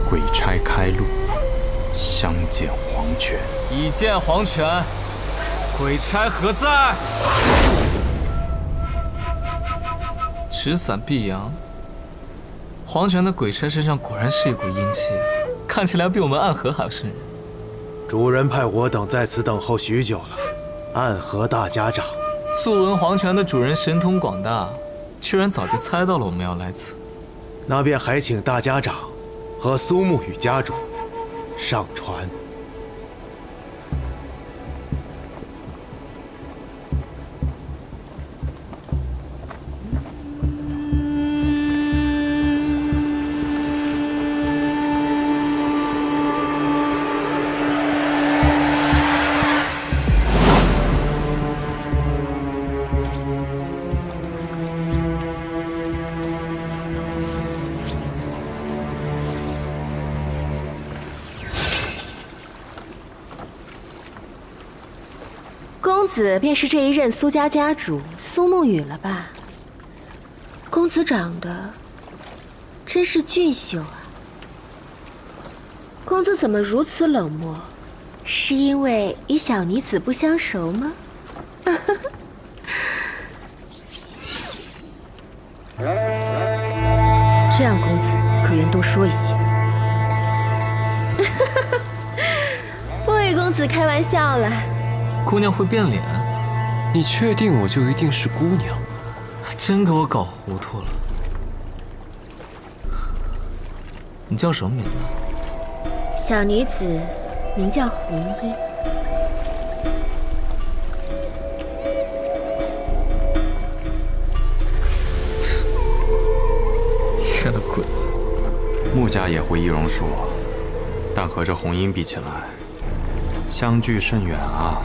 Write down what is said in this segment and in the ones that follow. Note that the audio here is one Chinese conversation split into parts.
鬼差开路，相见黄泉。已见黄泉，鬼差何在？持伞避阳。黄泉的鬼差身上果然是一股阴气，看起来比我们暗河还要渗人。主人派我等在此等候许久了，暗河大家长。素闻黄泉的主人神通广大，居然早就猜到了我们要来此。那便还请大家长和苏沐雨家主上船。公子便是这一任苏家家主苏沐雨了吧？公子长得真是俊秀啊！公子怎么如此冷漠？是因为与小女子不相熟吗？这样，公子可愿多说一些？不与公子开玩笑了。姑娘会变脸？你确定我就一定是姑娘？还真给我搞糊涂了。你叫什么名字？小女子名叫红衣。见了鬼了！穆家也会易容术，但和这红英比起来，相距甚远啊。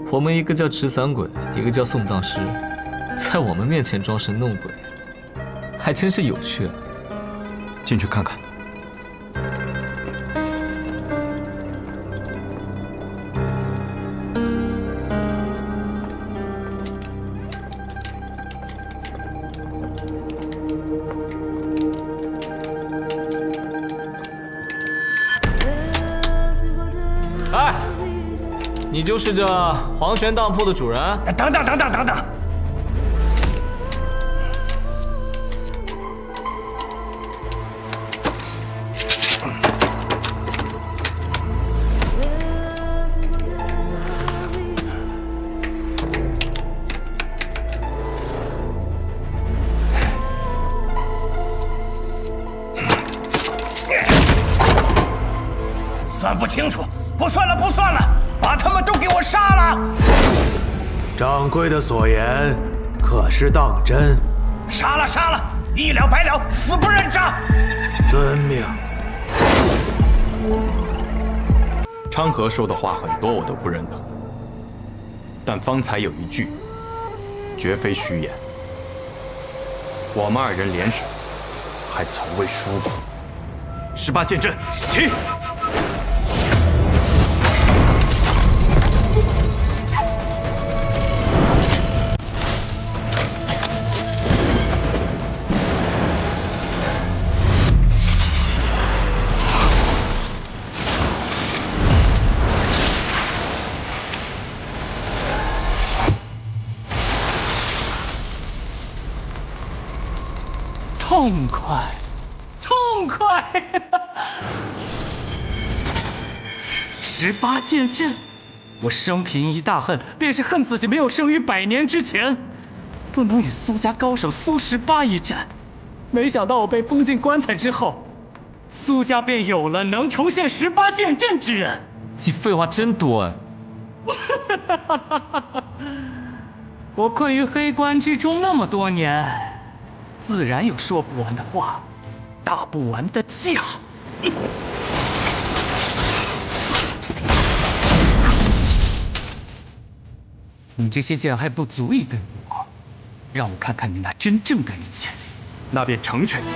我们一个叫持伞鬼，一个叫送葬师，在我们面前装神弄鬼，还真是有趣啊！进去看看。哎，你就是这黄泉当铺的主人？等等！算不清楚，不算了，把他们都给我杀了！掌柜的所言可是当真？杀了，一了百了，死不认账！遵命。昌河说的话很多我都不认同，但方才有一句，绝非虚言。我们二人联手，还从未输过。18剑阵，起！痛快，痛快！18剑阵，我生平一大恨，便是恨自己没有生于100年之前，不能与苏家高手苏18一战。没想到我被封进棺材之后，苏家便有了能重现18剑阵之人。你废话真多哎！我困于黑关之中那么多年，自然有说不完的话，打不完的架。你这些剑还不足以对我，让我看看你那真正的一剑。那便成全你。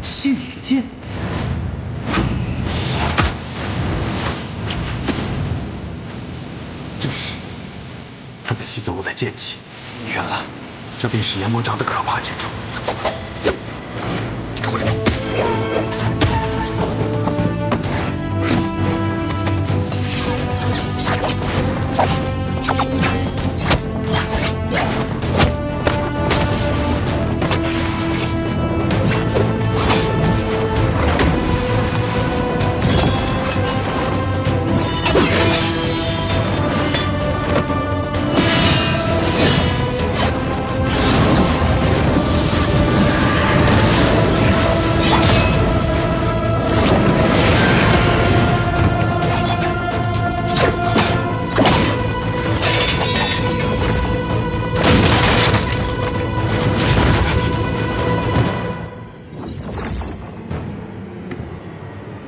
血雨剑。这是他在吸走我的剑气，原来这便是阎魔掌的可怕之处。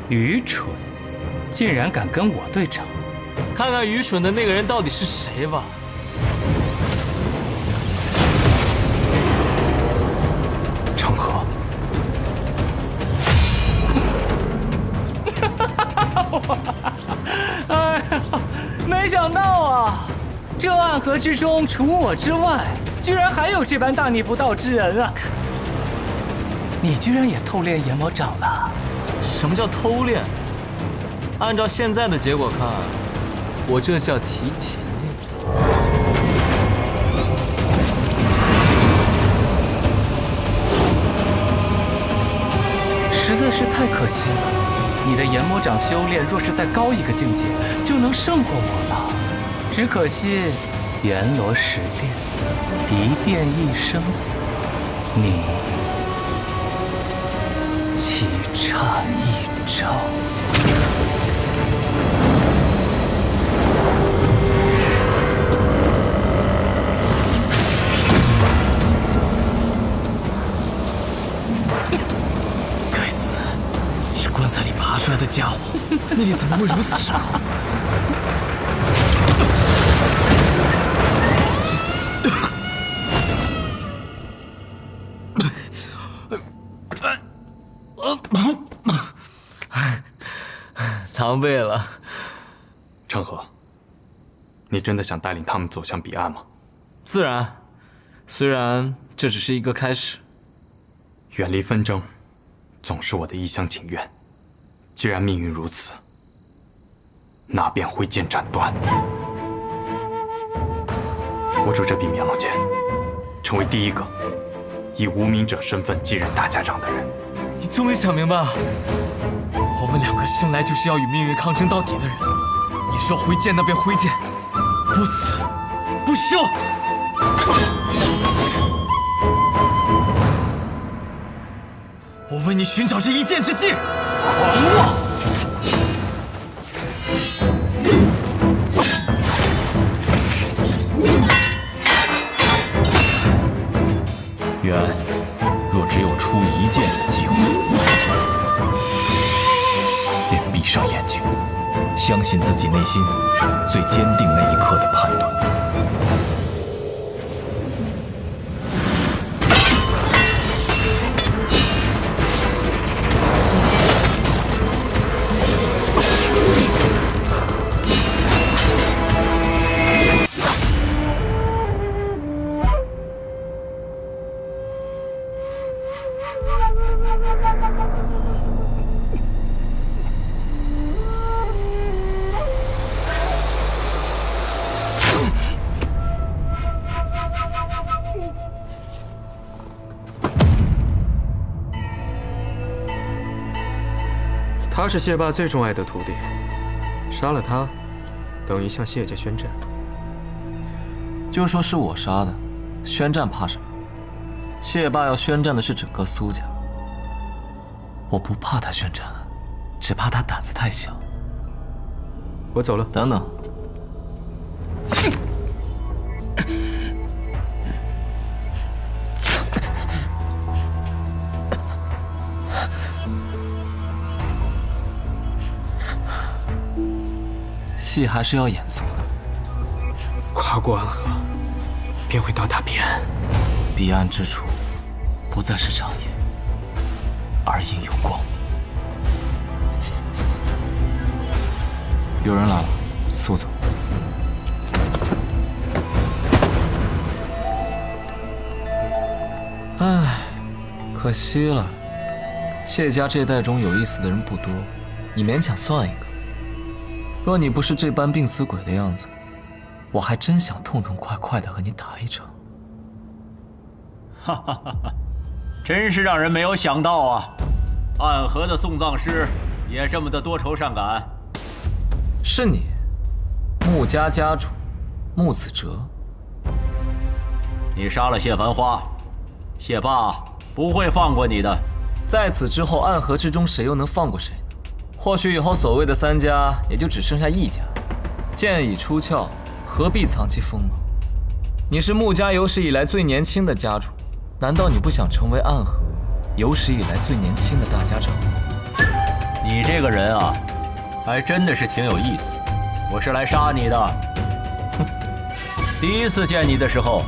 愚蠢，竟然敢跟我对阵！看看愚蠢的那个人到底是谁吧。成河，哎呀，没想到啊，这暗河之中除我之外，居然还有这般大逆不道之人啊！你居然也偷练阎魔掌了？什么叫偷练？按照现在的结果看，我这叫提前练。实在是太可惜了，你的阎魔掌修炼若是再高一个境界，就能胜过我了。只可惜阎罗十殿，一殿一生死，你棋差一招。该死，是棺材里爬出来的家伙，内力怎么会如此深厚？狼狈了。成河，你真的想带领他们走向彼岸吗？自然，虽然这只是一个开始。远离纷争，总是我的一厢情愿。既然命运如此，那便挥剑斩断。握住这柄棉蝋剑，成为第一个以无名者身份继任大家长的人。你终于想明白了，我们两个生来就是要与命运抗争到底的人。你说挥剑，那便挥剑，不死不休。我为你寻找这一剑之计。狂妄！渊，若只有出一剑的机会，便闭上眼睛，相信自己内心最坚定那一刻的判断。他是谢霸最钟爱的徒弟，杀了他，等于向谢家宣战。就说是我杀的，宣战怕什么？谢霸要宣战的是整个苏家，我不怕他宣战，只怕他胆子太小。我走了。等等。戏还是要演足的。跨过安河，便会到达彼岸。彼岸之处，不再是长夜，而应有光。有人来了，速走。唉，可惜了，谢家这代中有意思的人不多，你勉强算一个。若你不是这般病死鬼的样子，我还真想痛痛快快的和你打一场。哈哈哈哈，真是让人没有想到啊！暗河的送葬师也这么的多愁善感。是你，穆家家主穆子哲。你杀了谢繁花，谢霸不会放过你的。在此之后，暗河之中谁又能放过谁呢？或许以后所谓的三家也就只剩下一家。剑已出鞘，何必藏其锋芒？你是穆家有史以来最年轻的家主，难道你不想成为暗河有史以来最年轻的大家长？你这个人啊，还真的是挺有意思。我是来杀你的。哼，第一次见你的时候，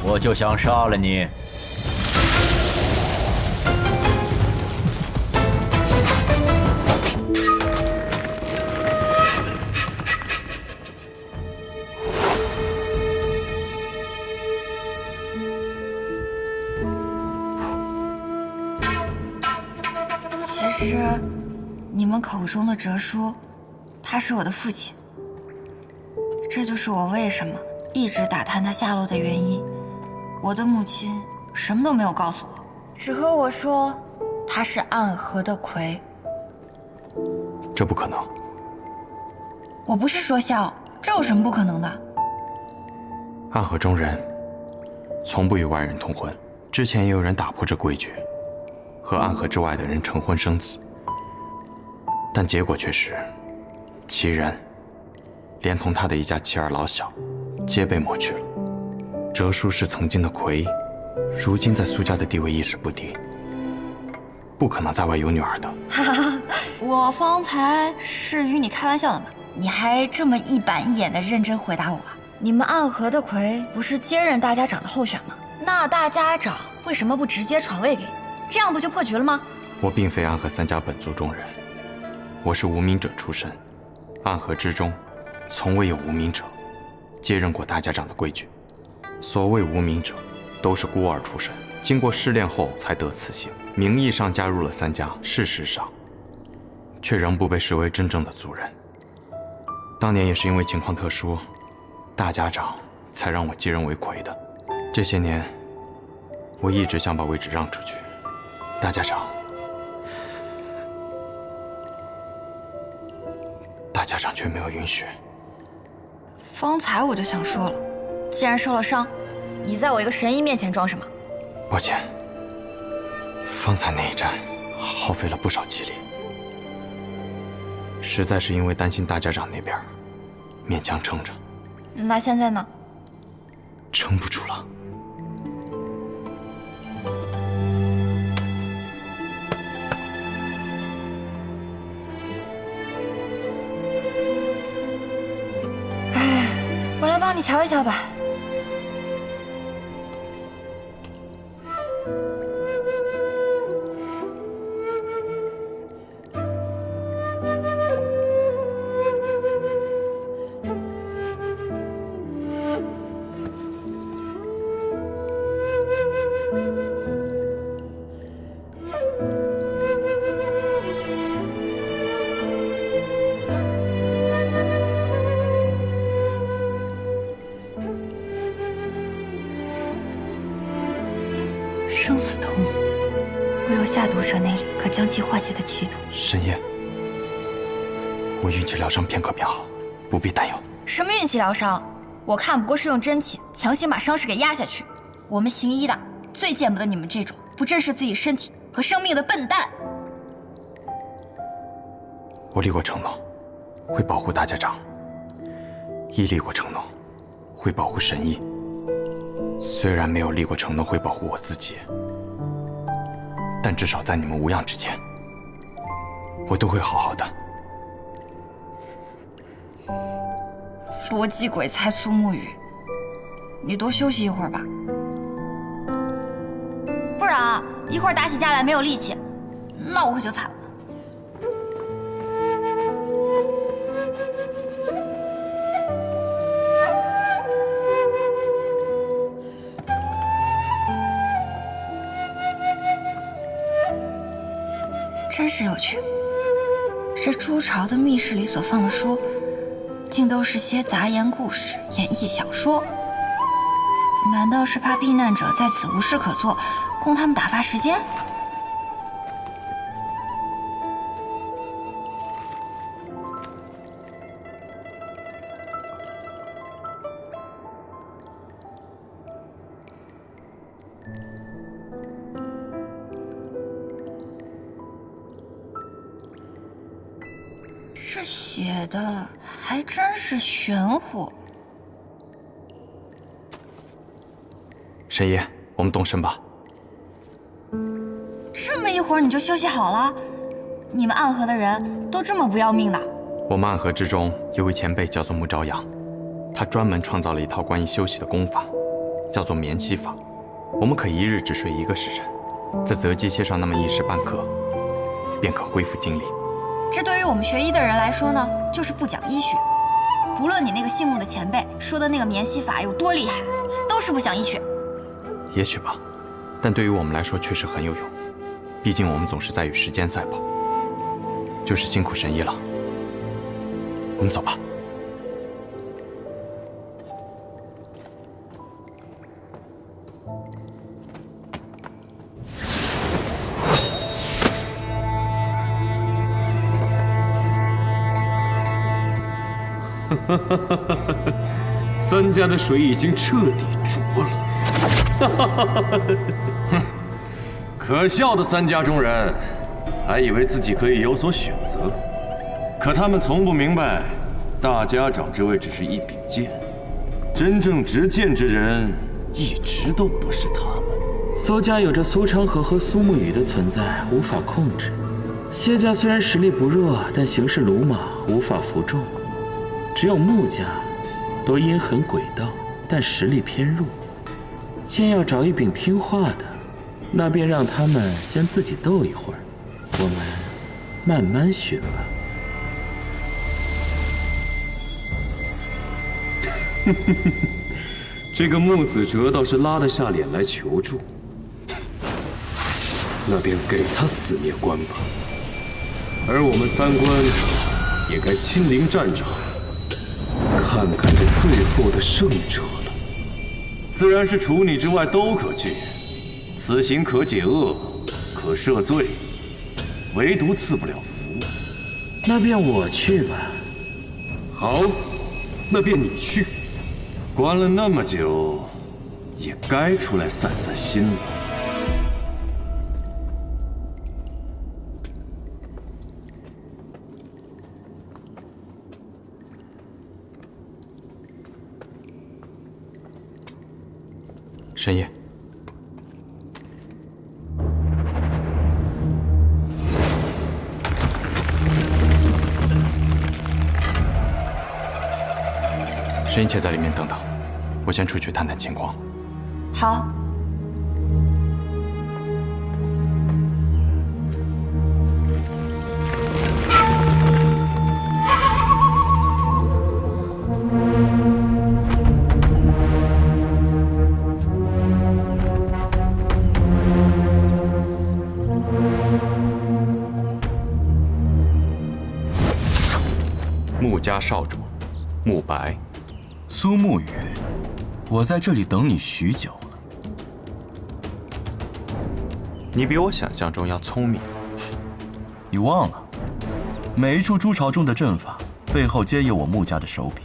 我就想杀了你。其实，你们口中的哲叔，他是我的父亲。这就是我为什么一直打探他下落的原因。我的母亲什么都没有告诉我，只和我说他是暗河的魁。这不可能。我不是说笑，这有什么不可能的？暗河中人从不与外人通婚，之前也有人打破这规矩，和暗河之外的人成婚生子，但结果却是，其人连同他的一家妻儿老小，皆被抹去了。哲叔是曾经的魁，如今在苏家的地位一时不低，不可能在外有女儿的。哈哈，我方才是与你开玩笑的嘛，你还这么一板一眼的认真回答我啊？你们暗河的魁不是接任大家长的候选吗？那大家长为什么不直接传位给你？这样不就破局了吗？我并非暗河三家本族中人，我是无名者出身，暗河之中从未有无名者接任过大家长的规矩。所谓无名者，都是孤儿出身，经过试炼后才得此姓，名义上加入了三家，事实上却仍不被视为真正的族人。当年也是因为情况特殊，大家长才让我继任为魁的。这些年，我一直想把位置让出去，大家长却没有允许。方才我就想说了，既然受了伤，你在我一个神医面前装什么？抱歉，方才那一战耗费了不少气力，实在是因为担心大家长那边，勉强撑着。那现在呢？撑不住了。我来帮你瞧一瞧吧。生死同，唯有下毒者那里可将其化解的奇毒。沈夜，我运气疗伤片刻便好，不必担忧。什么运气疗伤？我看不过是用真气强行把伤势给压下去。我们行医的最见不得你们这种不珍视自己身体和生命的笨蛋。我立过承诺，会保护大家长，亦立过承诺，会保护神医。虽然没有立过承诺会保护我自己，但至少在你们无恙之前，我都会好好的。逻辑鬼才苏沐雨，你多休息一会儿吧，不然啊，一会儿打起架来没有力气，那我可就惨了。真是有趣，这朱朝的密室里所放的书，竟都是些杂言故事、演绎小说。难道是怕避难者在此无事可做，供他们打发时间？这写的还真是玄乎。神医，我们动身吧。这么一会儿你就休息好了？你们暗河的人都这么不要命的？我们暗河之中有位前辈叫做穆朝阳，他专门创造了一套关于休息的功法，叫做眠息法。我们可一日只睡1个时辰，在择机歇上那么1时半刻，便可恢复精力。这对于我们学医的人来说呢，就是不讲医学。不论你那个姓穆的前辈说的那个眠息法有多厉害，都是不讲医学。也许吧，但对于我们来说确实很有用。毕竟我们总是在与时间赛跑。就是辛苦神医了，我们走吧。三家的水已经彻底浊了。哼，可笑的三家中人，还以为自己可以有所选择，可他们从不明白，大家长之位只是一柄剑，真正执剑之人一直都不是他们。苏家有着苏昌河和苏沐雨的存在，无法控制。谢家虽然实力不弱，但行事鲁莽，无法服众。只有穆家，都阴狠诡道，但实力偏弱。剑要找一柄听话的，那便让他们先自己斗一会儿，我们慢慢寻吧。这个穆子哲倒是拉得下脸来求助，那便给他死灭关吧。而我们三关也该亲临战场，看看这最后的胜者了。自然是除你之外都可去，此行可解厄，可赦罪，唯独赐不了福。那便我去吧。好，那便你去。关了那么久，也该出来散散心了。神医，神医且在里面等等，我先出去探探情况。好。穆家少主，穆白，苏沐雨，我在这里等你许久了。你比我想象中要聪明。你忘了，每一处诸巢中的阵法背后皆有我穆家的手笔，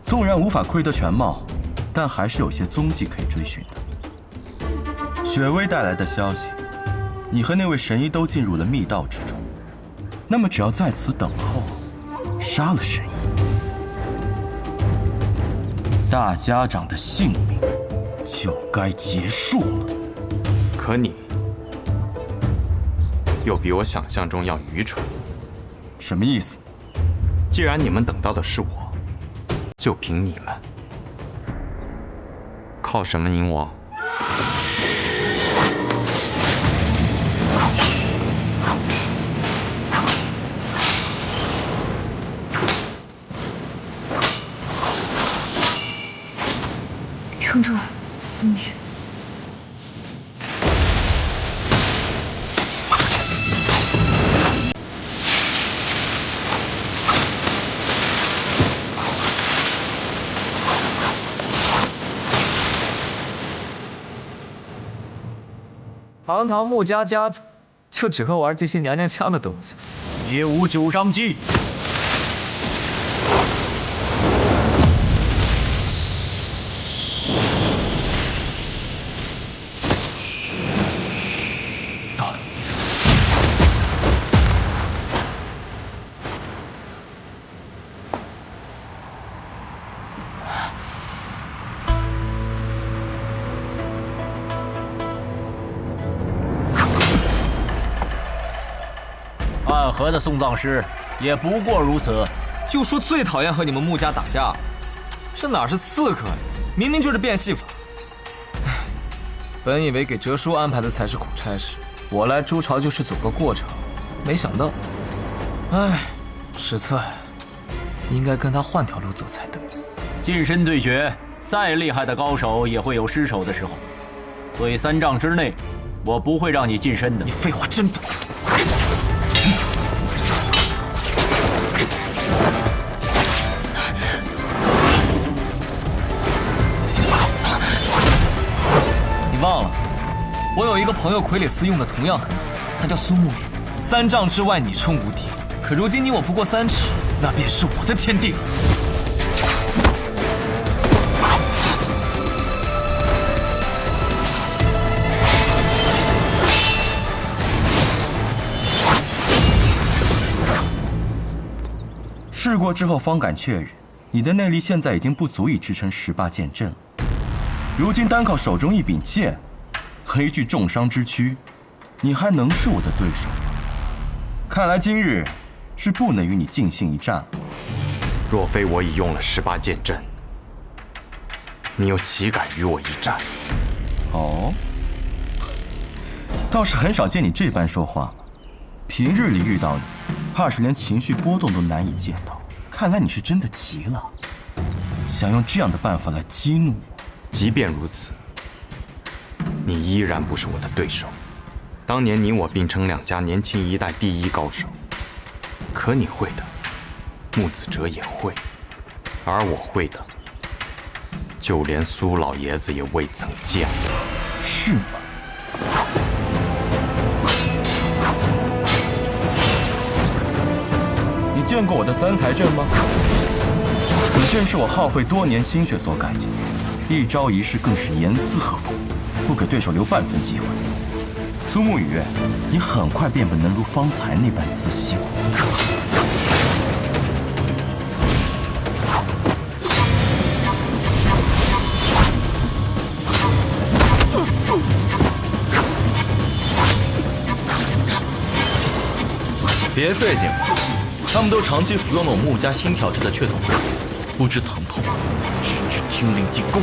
纵然无法窥得全貌，但还是有些踪迹可以追寻的。雪薇带来的消息，你和那位神医都进入了密道之中，那么只要在此等候，杀了神医，大家长的性命就该结束了。可你又比我想象中要愚蠢。什么意思？既然你们等到的是我，就凭你们，靠什么赢我？撑住，苏女。堂堂穆家家主，就只会玩这些娘娘腔的东西。别无九章记。走。暗河的送葬师也不过如此。就说最讨厌和你们穆家打架，这哪是刺客呀？明明就是变戏法。本以为给哲叔安排的才是苦差事，我来朱巢就是走个过场，没想到，失策呀！应该跟他换条路走才对。近身对决，再厉害的高手也会有失手的时候，所以3丈之内，我不会让你近身的。你废话真多。忘了，我有一个朋友傀儡司用的同样很好，他叫苏沐雨。3丈之外你称无敌，可如今你我不过3尺，那便是我的天地了。试过之后方敢确认，你的内力现在已经不足以支撑18剑阵了。如今单靠手中一柄剑和一具重伤之躯，你还能是我的对手吗？看来今日是不能与你尽兴一战了。若非我已用了18剑阵，你又岂敢与我一战？哦，倒是很少见你这般说话了。平日里遇到你，怕是连情绪波动都难以见到。看来你是真的急了，想用这样的办法来激怒我。即便如此，你依然不是我的对手。当年你我并称2家年轻一代第一高手，可你会的，穆子哲也会，而我会的，就连苏老爷子也未曾见过。是吗？你见过我的3才阵吗？此阵是我耗费多年心血所改进。一招一式更是严丝合缝，不给对手留半分机会。苏沐雨，你很快便不能如方才那般自信。别费劲了，他们都长期服用了我穆家新调制的血统素，不知疼痛，只知听令进贡。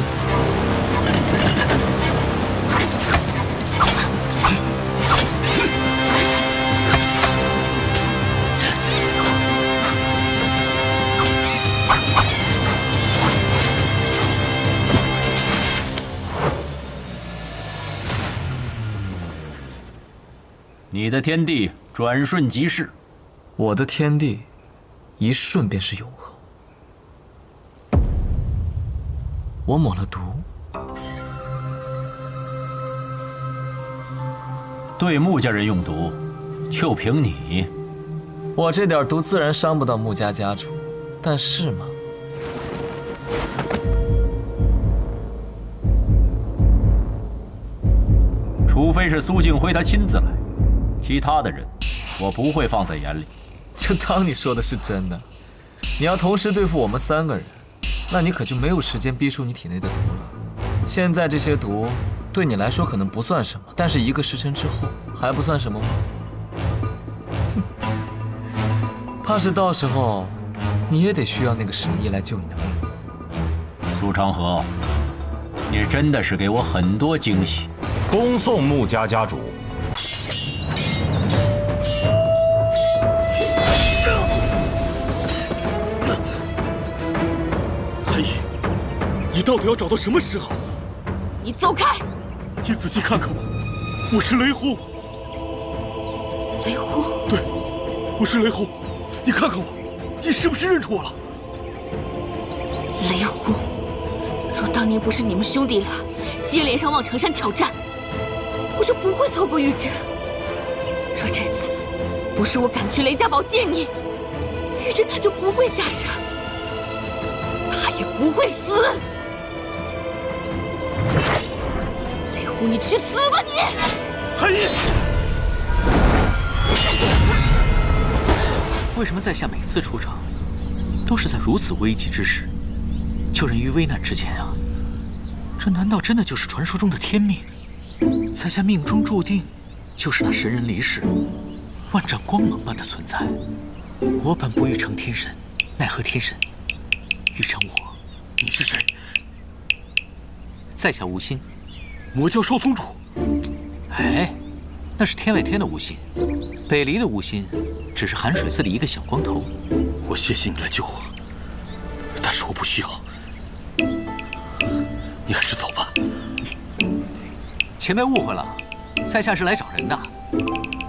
你的天地转瞬即逝，我的天地一瞬便是永恒。我抹了毒，对穆家人用毒，就凭你，我这点毒自然伤不到穆家家主，但是嘛，除非是苏静辉他亲自来，其他的人我不会放在眼里。就当你说的是真的。你要同时对付我们3个人，那你可就没有时间逼出你体内的毒了。现在这些毒对你来说可能不算什么，但是1个时辰之后还不算什么吗？哼，怕是到时候你也得需要那个神医来救你的命。苏长河，你真的是给我很多惊喜。恭送穆家家主。韩姨，你到底要找到什么时候？你走开！你仔细看看我，我是雷轰。雷轰？对，我是雷轰。你看看我，你是不是认出我了？雷轰，若当年不是你们兄弟俩接连上望城山挑战，我就不会错过玉珍。若这次不是我赶去雷家堡见你，玉珍她就不会下山，她也不会死。雷轰，你去死吧你！韩姨，为什么在下每次出场，都是在如此危急之时，救人于危难之间啊？这难道真的就是传说中的天命？在下命中注定就是那神人离世，万丈光芒般的存在。我本不欲成天神，奈何天神欲成我。你是谁？在下无心。我叫少宗主。哎，那是天外天的无心，北离的无心只是寒水寺里一个小光头。我谢谢你来救我，但是我不需要。你还是走吧。前辈误会了，在下是来找人的，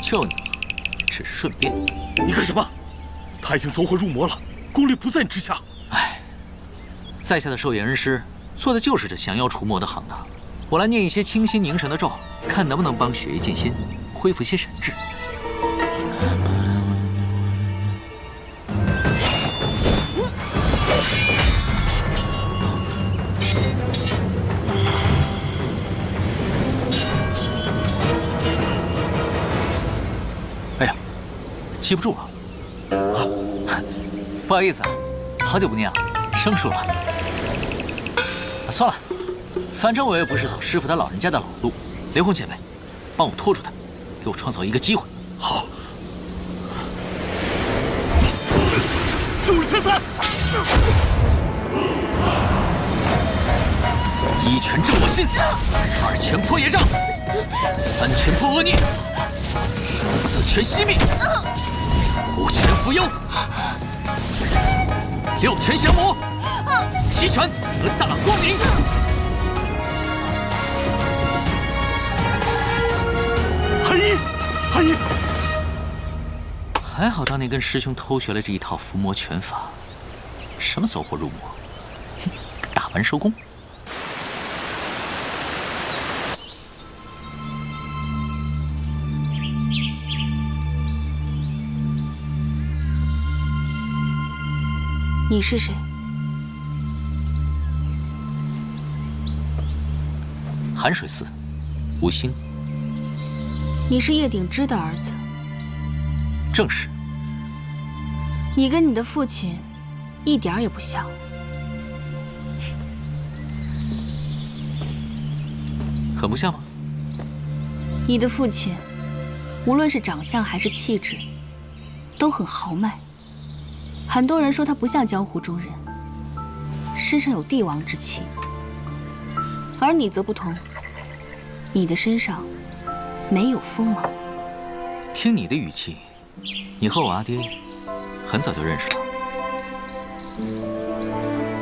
救你只是顺便。你干什么？他已经走火入魔了，功力不在你之下。哎，在下的寿延恩师做的就是这降妖除魔的行当。我来念一些清心凝神的咒，看能不能帮血液静心，恢复些神智。哎呀，记不住了。啊，不好意思，好久不念了，生疏了。算了。反正我也不是走师傅他老人家的老路，雷轰前辈，帮我拖住他，给我创造一个机会。好。就是现在！一拳震我心，2拳破业障，3拳破恶孽，4拳熄灭，5拳伏幽，6拳降魔，7拳得大光明。韩姨，还好当年跟师兄偷学了这一套伏魔拳法，什么走火入魔，打完收工。你是谁？寒水寺，无心。你是叶鼎之的儿子？正是。你跟你的父亲一点儿也不像。很不像吗？你的父亲，无论是长相还是气质，都很豪迈。很多人说他不像江湖中人，身上有帝王之气。而你则不同，你的身上没有锋芒。听你的语气，你和我阿爹很早就认识了。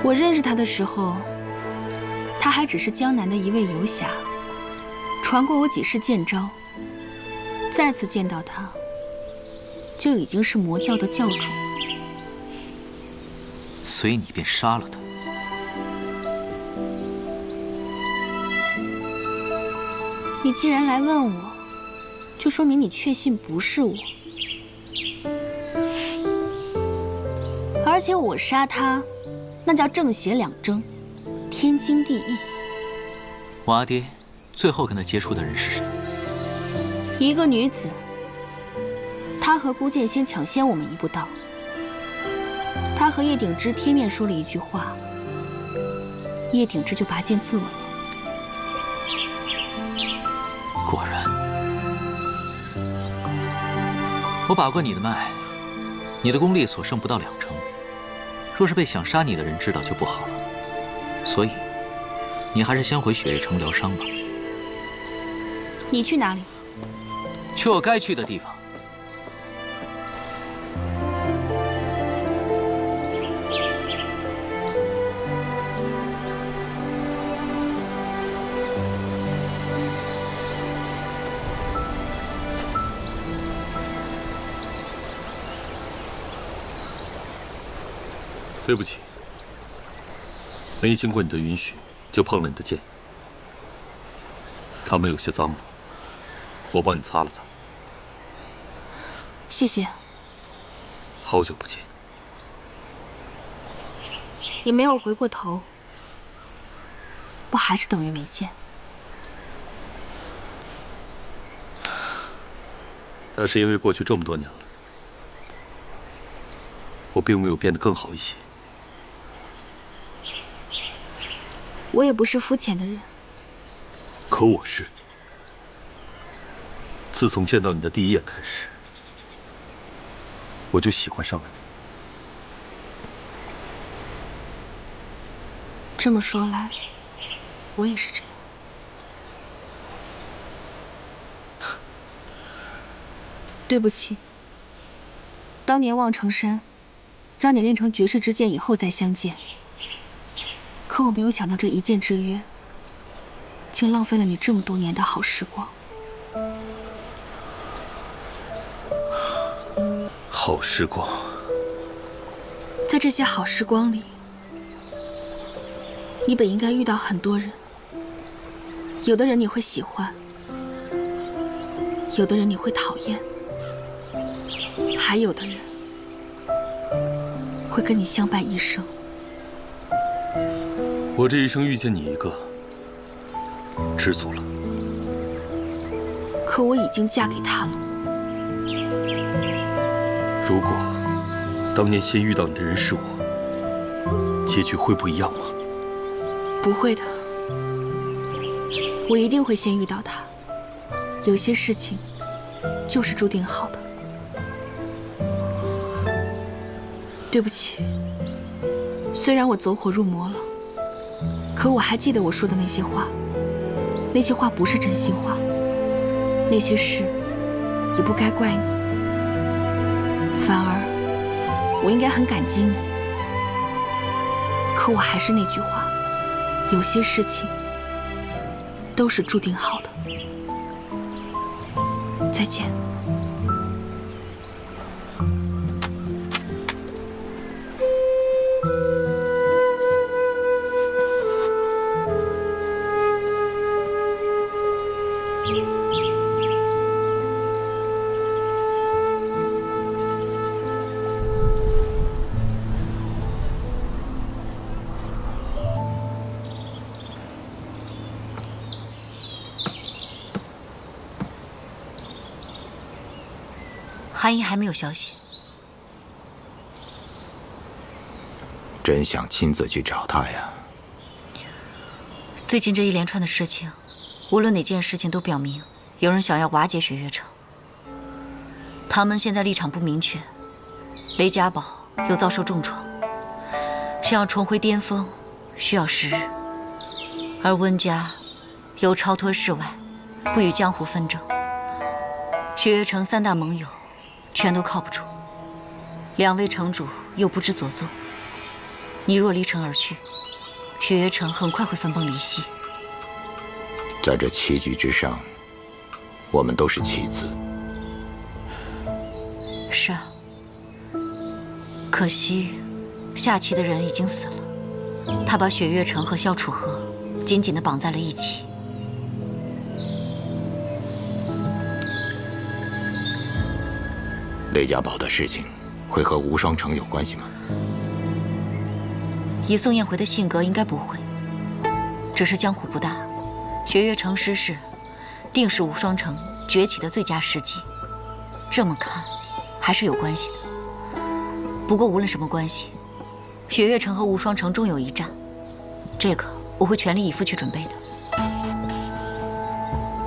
我认识他的时候，他还只是江南的一位游侠，传过我几世剑招。再次见到他，就已经是魔教的教主。所以你便杀了他。你既然来问我，就说明你确信不是我。而且我杀他，那叫正邪两争，天经地义。我阿爹最后跟他接触的人是谁？一个女子，她和孤剑仙抢先我们一步到。她和叶鼎之贴面说了一句话，叶鼎之就拔剑自刎了。果然，我把过你的脉，你的功力所剩不到2成。若是被想杀你的人知道就不好了，所以你还是先回雪月城疗伤吧。你去哪里？去我该去的地方。对不起，没经过你的允许就碰了你的剑，它们有些脏了，我帮你擦了擦。谢谢。好久不见。你没有回过头，不还是等于没见？那是因为过去这么多年了，我并没有变得更好一些。我也不是肤浅的人。可我是。自从见到你的第一眼开始，我就喜欢上了你。这么说来，我也是这样。对不起，当年望城山让你练成绝世之剑以后再相见，可我没有想到这一剑之约，竟浪费了你这么多年的好时光。好时光，在这些好时光里，你本应该遇到很多人，有的人你会喜欢，有的人你会讨厌，还有的人会跟你相伴一生。我这一生遇见你一个，知足了。可我已经嫁给他了。如果当年先遇到你的人是我，结局会不一样吗？不会的，我一定会先遇到他。有些事情就是注定好的。对不起，虽然我走火入魔了，可我还记得我说的那些话，那些话不是真心话，那些事也不该怪你。反而，我应该很感激你。可我还是那句话，有些事情都是注定好的。再见。韩姨还没有消息，真想亲自去找她呀。最近这一连串的事情，无论哪件事情都表明有人想要瓦解雪月城。唐门现在立场不明确，雷家堡又遭受重创，想要重回巅峰需要时日，而温家又超脱世外，不与江湖纷争。雪月城3大盟友全都靠不住，2位城主又不知所踪。你若离城而去，雪月城很快会分崩离析。在这棋局之上，我们都是棋子。是啊，可惜下棋的人已经死了，他把雪月城和萧楚河紧紧地绑在了一起。雷家堡的事情，会和无双城有关系吗？以宋彦回的性格，应该不会。只是江湖不大，雪月城失势，定是无双城崛起的最佳时机。这么看，还是有关系的。不过无论什么关系，雪月城和无双城终有一战，这个我会全力以赴去准备的。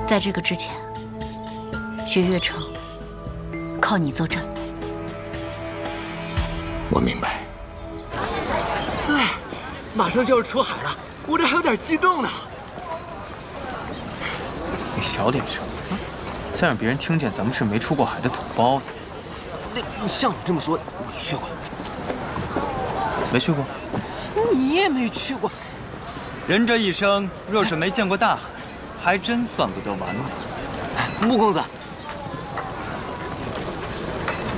在这个之前，雪月城靠你坐镇。我明白。哎，马上就要出海了，我这还有点激动呢。你小点声，再让别人听见咱们是没出过海的土包子。那像你这么说，你去过？没去过。你也没去过。人这一生若是没见过大海，还真算不得完美。穆公子，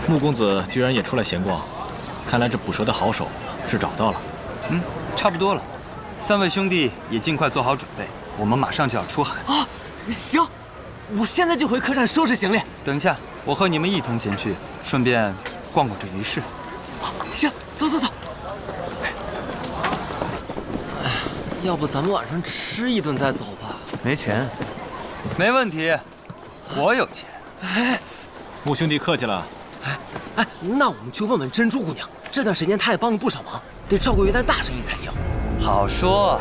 穆公子居然也出来闲逛，看来这捕蛇的好手是找到了。差不多了。3位兄弟也尽快做好准备，我们马上就要出海啊！行，我现在就回客栈收拾行李。等一下，我和你们一同前去，顺便逛逛这鱼市。行，走走走。要不咱们晚上吃一顿再走吧？没钱。没问题，我有钱。哎，穆兄弟客气了。哎，那我们去问问珍珠姑娘，这段时间她也帮了不少忙，得照顾一单大生意才行。好说。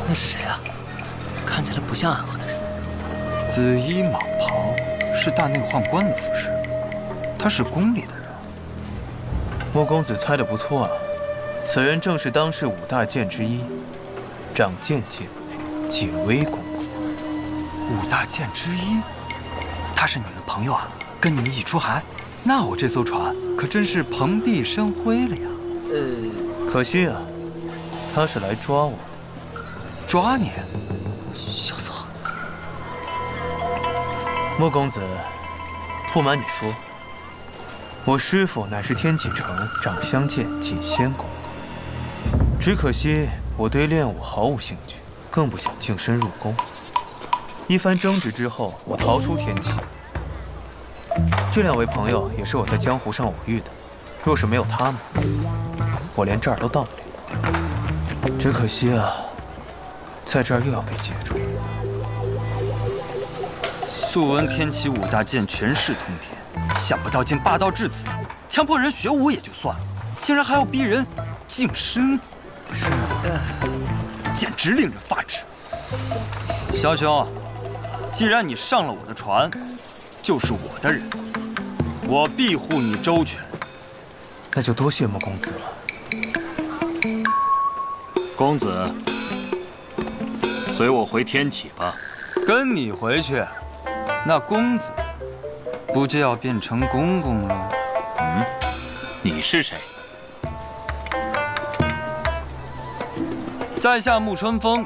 那是谁啊？看起来不像暗河的人。紫衣蟒袍是大内宦官的服饰，他是宫里的人。穆公子猜得不错啊，此人正是当世5大剑之一，掌剑剑解威公公。5大剑之一，他是你的朋友啊？跟你们一起出海？那我这艘船可真是蓬荜生辉了呀。可惜啊，他是来抓我的。抓你？小子，穆公子，不瞒你说，我师父乃是天启城掌香剑锦仙公公，只可惜我对练武毫无兴趣，更不想净身入宫。一番争执之后，我逃出天启。这2位朋友也是我在江湖上偶遇的，若是没有他们，我连这儿都到不了。只可惜啊，在这儿又要被截住。素闻天启5大剑权势通天，想不到竟霸道至此，强迫人学武也就算了，竟然还要逼人净身，是啊，简直令人发指。萧兄，既然你上了我的船，就是我的人，我庇护你周全。那就多谢穆公子了。公子，随我回天启吧。跟你回去，那公子不就要变成公公了？你是谁？在下穆春风，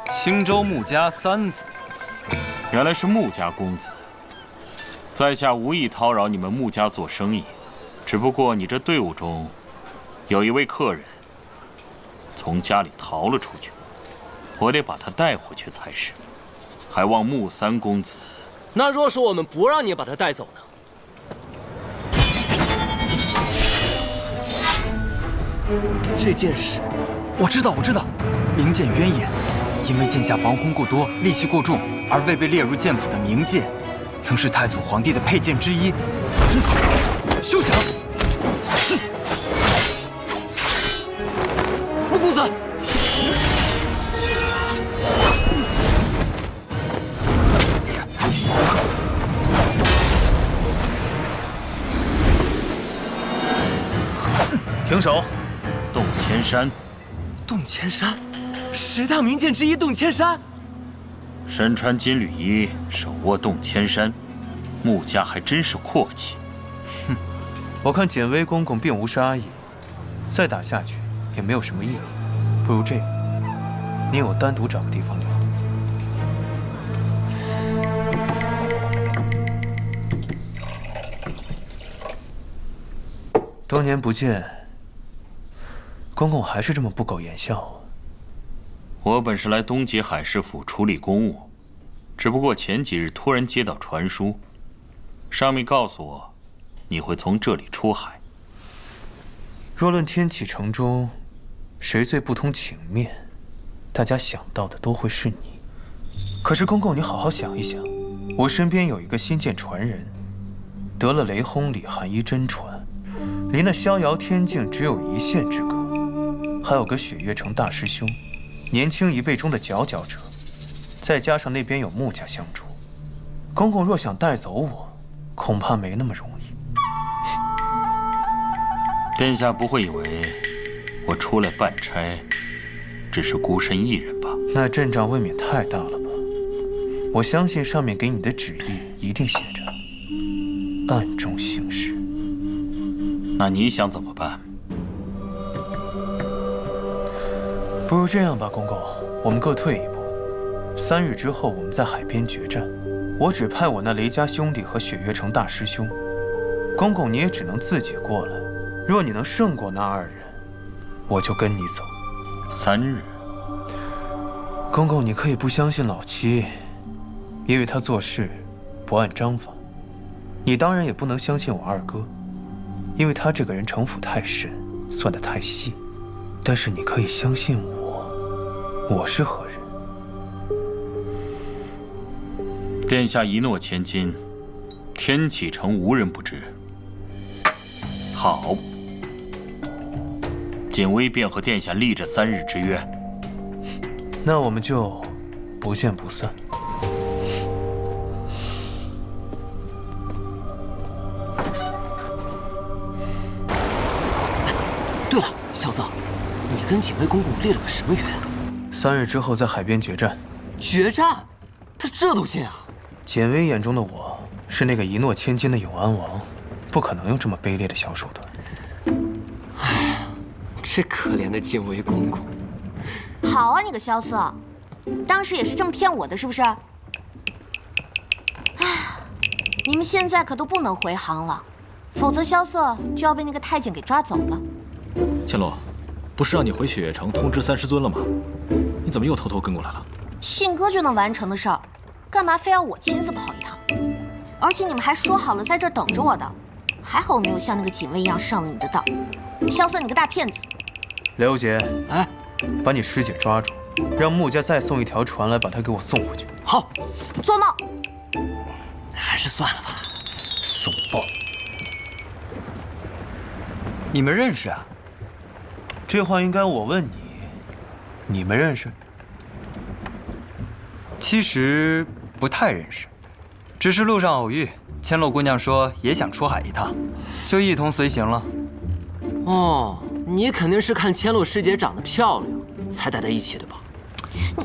青州穆家3子。原来是穆家公子。在下无意叨扰你们穆家做生意，只不过你这队伍中有一位客人从家里逃了出去，我得把他带回去才是。还望穆3公子。那若是我们不让你把他带走呢？这件事，我知道，明剑渊眼，因为剑下防轰过多，戾气过重，而未被列入剑谱的明剑，曾是太祖皇帝的佩剑之一。休想！穆公子，停手！洞千山。洞千山，10大名剑之一，洞千山。身穿金缕衣，手握洞千山，穆家还真是阔气。哼，我看简威公公并无杀意，再打下去也没有什么意义。不如这样，你我单独找个地方聊。多年不见，公公还是这么不苟言笑啊。我本是来东极海师府处理公务，只不过前几日突然接到传书，上面告诉我，你会从这里出海。若论天启城中，谁最不通情面，大家想到的都会是你。可是公公，你好好想一想，我身边有一个新建传人，得了雷轰里寒衣真传，离那逍遥天境只有1线之隔。还有个雪月城大师兄，年轻一辈中的佼佼者，再加上那边有穆家相助，公公若想带走我，恐怕没那么容易。殿下不会以为我出来办差，只是孤身一人吧？那阵仗未免太大了吧？我相信上面给你的旨意一定写着暗中行事。那你想怎么办？不如这样吧，公公，我们各退一步。3日之后，我们在海边决战。我只派我那雷家兄弟和雪月城大师兄。公公，你也只能自己过来。若你能胜过那2人，我就跟你走。3日。公公，你可以不相信老七，因为他做事不按章法。你当然也不能相信我二哥，因为他这个人城府太深，算得太细。但是你可以相信我是何人？殿下一诺千金，天启城无人不知。好，锦微便和殿下立着3日之约。那我们就不见不散。对了，小子，你跟锦微公公立了个什么约？3日之后在海边决战。决战？他这都信啊？简微眼中的我是那个一诺千金的永安王，不可能用这么卑劣的小手段。哎，这可怜的锦微公公。好啊，你个萧瑟，当时也是这么骗我的，是不是？哎，你们现在可都不能回航了，否则萧瑟就要被那个太监给抓走了。千罗，不是让你回雪月城通知3师尊了吗？你怎么又偷偷跟过来了？信鸽就能完成的事儿，干嘛非要我亲自跑一趟？而且你们还说好了在这儿等着我的，还好我没有像那个锦微一样上了你的当。萧瑟，你个大骗子！刘杰，哎，把你师姐抓住，让穆家再送一条船来，把她给我送回去。好。做梦！还是算了吧。怂包！你们认识啊？这话应该我问你，你们认识？其实不太认识，只是路上偶遇，千洛姑娘说也想出海一趟，就一同随行了。哦，你肯定是看千洛师姐长得漂亮，才带在一起的吧？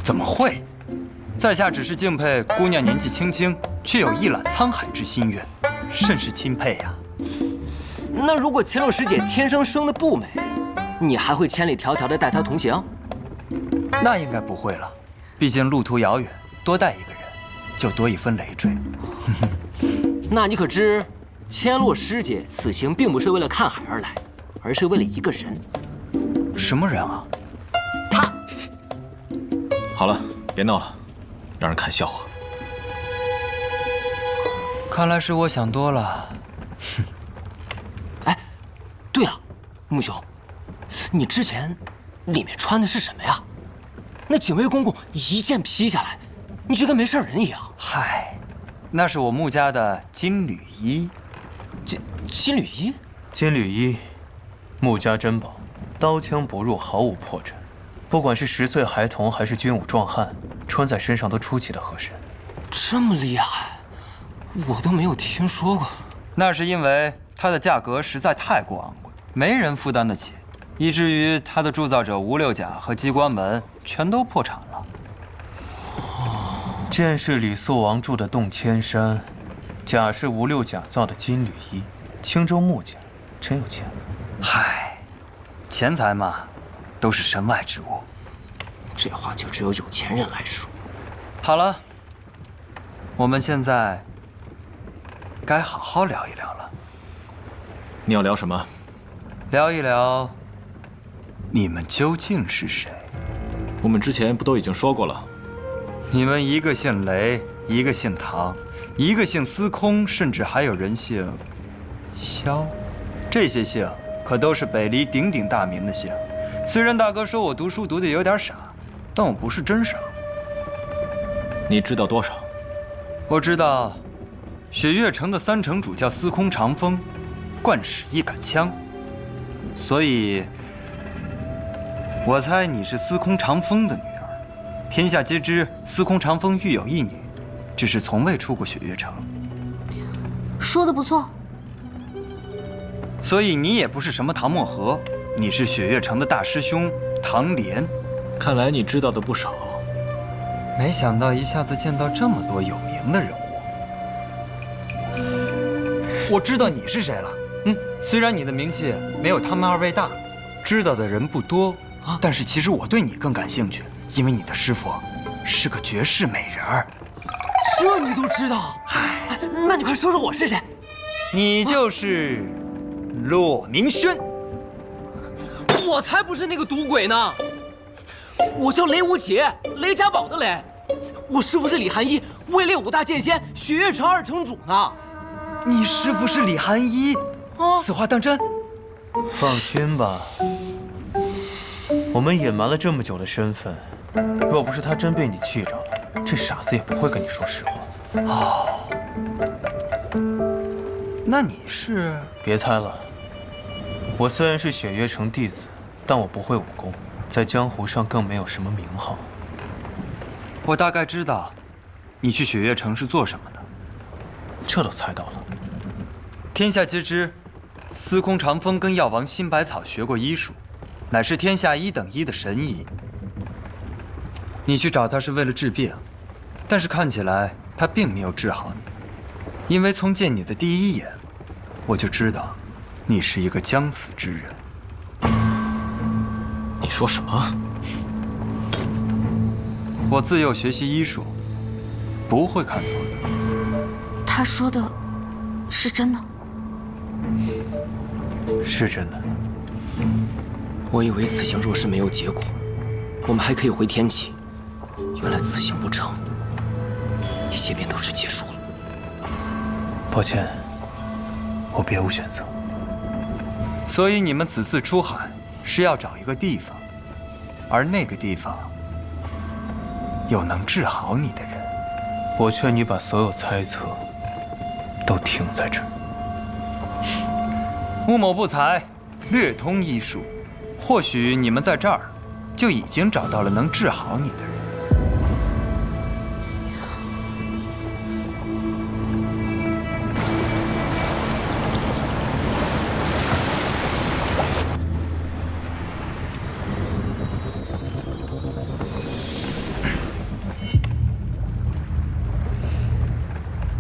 怎么会？在下只是敬佩姑娘年纪轻轻，却有一览沧海之心愿，甚是钦佩呀。那如果千洛师姐天生生的不美，你还会千里迢迢的带她同行？那应该不会了，毕竟路途遥远，多带一个人，就多一分累赘。那你可知，千洛师姐此行并不是为了看海而来，而是为了一个人。什么人啊？他。好了，别闹了，让人看笑话。看来是我想多了。哎，对了，穆兄，你之前里面穿的是什么呀？那锦微公公一剑劈下来，你就跟没事人一样。嗨，那是我穆家的金缕衣。金缕衣？金缕衣，穆家珍宝，刀枪不入，毫无破绽。不管是10岁孩童还是军武壮汉，穿在身上都出奇的合身。这么厉害，我都没有听说过。那是因为它的价格实在太过昂贵，没人负担得起，以至于它的铸造者吴六甲和机关门全都破产了。剑是李肃王铸的洞千山，甲是吴六甲造的金缕衣。青州穆家真有钱。嗨，钱财嘛，都是身外之物。这话就只有有钱人来说。好了，我们现在该好好聊一聊了。你要聊什么？聊一聊你们究竟是谁？我们之前不都已经说过了？你们一个姓雷，一个姓唐，一个姓司空，甚至还有人姓萧，这些姓可都是北离鼎鼎大名的姓。虽然大哥说我读书读得有点傻，但我不是真傻。你知道多少？我知道，雪月城的3城主叫司空长风，惯使一杆枪，所以我猜你是司空长风的女儿。天下皆知，司空长风育有一女，只是从未出过雪月城。说的不错。所以你也不是什么唐漠河，你是雪月城的大师兄唐莲。看来你知道的不少。没想到一下子见到这么多有名的人物。我知道你是谁了。虽然你的名气没有他们2位大，知道的人不多，但是其实我对你更感兴趣，因为你的师傅是个绝世美人儿。这你都知道？那你快说说我是谁？你就是骆明轩。我才不是那个赌鬼呢！我叫雷无极，雷家堡的雷。我师父是李寒一，位列5大剑仙，雪月城2城主呢。你师父是李寒一？此话当真？放心吧，我们隐瞒了这么久的身份，若不是他真被你气着了，这傻子也不会跟你说实话。哦，那你是？别猜了，我虽然是雪月城弟子，但我不会武功，在江湖上更没有什么名号。我大概知道，你去雪月城是做什么的。这都猜到了。天下皆知，司空长风跟药王辛百草学过医术，乃是天下1等1的神医。你去找他是为了治病，但是看起来他并没有治好你，因为从见你的第一眼，我就知道，你是一个将死之人。你说什么？我自幼学习医术，不会看错的。他说的是真的？是真的。我以为此行若是没有结果，我们还可以回天启。原来此行不成，一切便都是结束了。抱歉，我别无选择。所以你们此次出海是要找一个地方，而那个地方有能治好你的人。我劝你把所有猜测都停在这儿。穆某不才，略通医术，或许你们在这儿就已经找到了能治好你的人。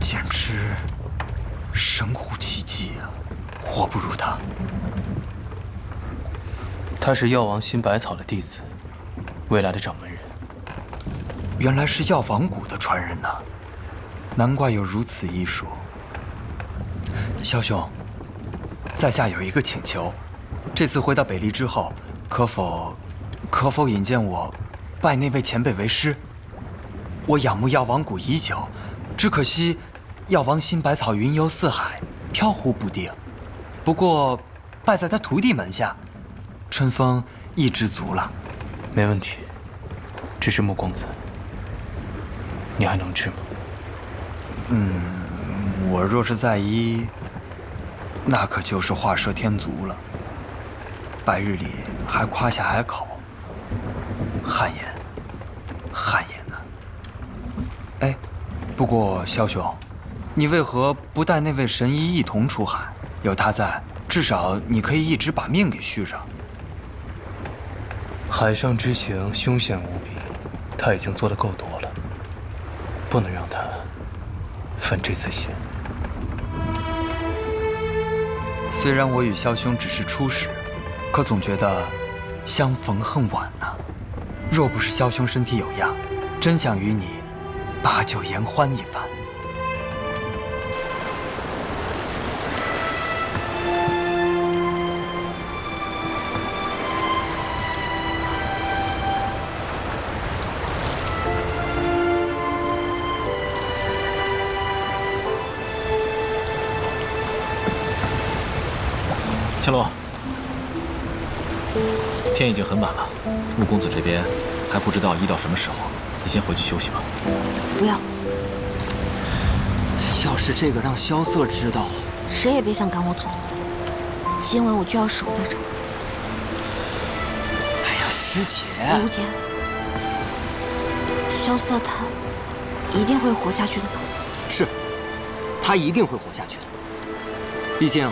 简直神乎其技啊！我不如他。他是药王辛百草的弟子，未来的掌门人。原来是药王谷的传人呐，难怪有如此医术。萧兄，在下有一个请求，这次回到北离之后，可否引荐我拜那位前辈为师？我仰慕药王谷已久，只可惜药王辛百草云游四海，飘忽不定。不过拜在他徒弟门下，春风亦知足了。没问题，只是穆公子，你还能治吗？我若是在医，那可就是画蛇添足了。白日里还夸下海口，汗颜呐。哎，不过萧兄，你为何不带那位神医一同出海？有他在，至少你可以一直把命给续上。海上之行凶险无比，他已经做得够多了，不能让他犯这次险。虽然我与萧兄只是初识，可总觉得相逢恨晚呐。若不是萧兄身体有恙，真想与你把酒言欢一番。乾隆，天已经很晚了，穆公子这边还不知道医到什么时候，你先回去休息吧。不要，要是这个让萧瑟知道了，谁也别想赶我走。今晚我就要守在这儿。哎呀，师姐，李无节，萧瑟他一定会活下去的吧？是，他一定会活下去的。毕竟，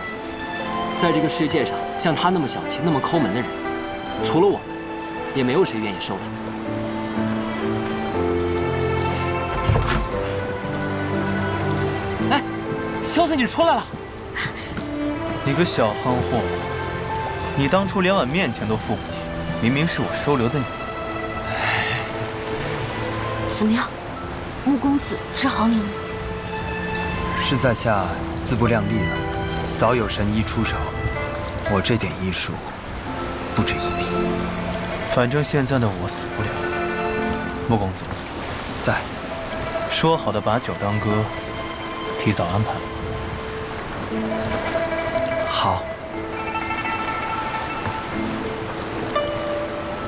在这个世界上，像他那么小气、那么抠门的人，除了我们，也没有谁愿意收他。哎，萧瑟，你出来了！你个小憨货，你当初连碗面钱都付不起，明明是我收留的你。怎么样，穆公子治好你了吗？是在下自不量力了，早有神医出手，我这点医术不值一提。反正现在的我死不了。穆公子，在，说好的把酒当歌，提早安排了。好。